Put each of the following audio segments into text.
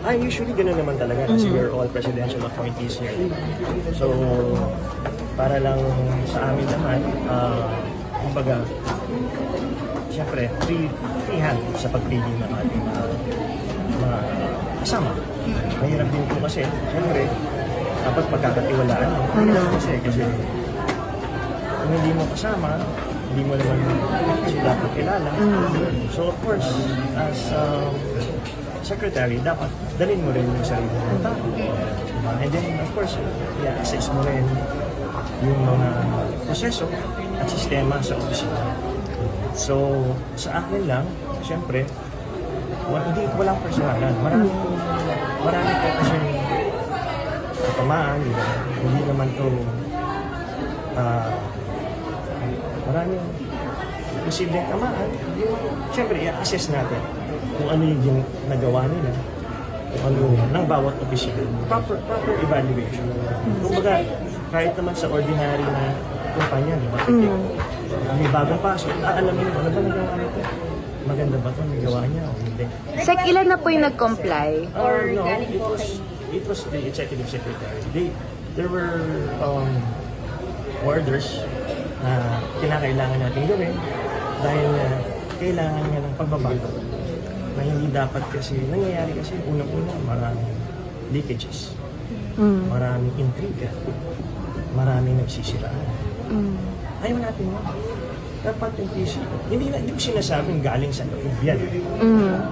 Usually gano'n naman talaga kasi we're all presidential appointees here. So, para lang sa amin naman, kumbaga, siyempre, free hand sa pagpili ng ating mga kasama. Mahirap din po kasi, siyempre, dapat pagkakatiwalaan mo. Kasi kung hindi mo kasama, hindi mo naman dapat kilala. So of course, as secretary, dapat dalhin mo rin yung sarili ng tao. And then of course, i-assess mo rin yung mga proseso at sistema sa opisina. So sa akin lang, siyempre, walang personalan. Marami po kasi katamaan, diba? Hindi naman to maraming posibleng tamaan. Siyempre, i-assess natin kung ano yung nagawa nila, kung ano ng bawat opisina. Proper evaluation. Kumbaga, kahit naman sa ordinary na kumpanya, diba? May bagong pasok, aalamin mo, ano ba nagawa nito? Maganda ba ito? Nagawa niya o hindi? Sek, ilan na po yung nag-comply? No, it was the executive secretary. There were orders na kinakailangan natin gawin dahil kailangan nga ng pagbabago na hindi dapat kasi nangyayari kasi unang-una maraming leakages, maraming intriga, maraming nagsisiraan. Ayaw natin mo. Dapat yung PC, hindi ko sinasabing galing sa loob yan.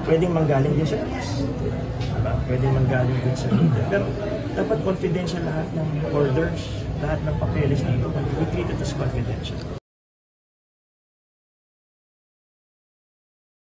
Pwedeng manggaling din sa taas. Diba? Pwedeng manggaling din sa leader. Pero dapat confidential lahat ng orders, lahat ng papeles dito, we treat it as confidential.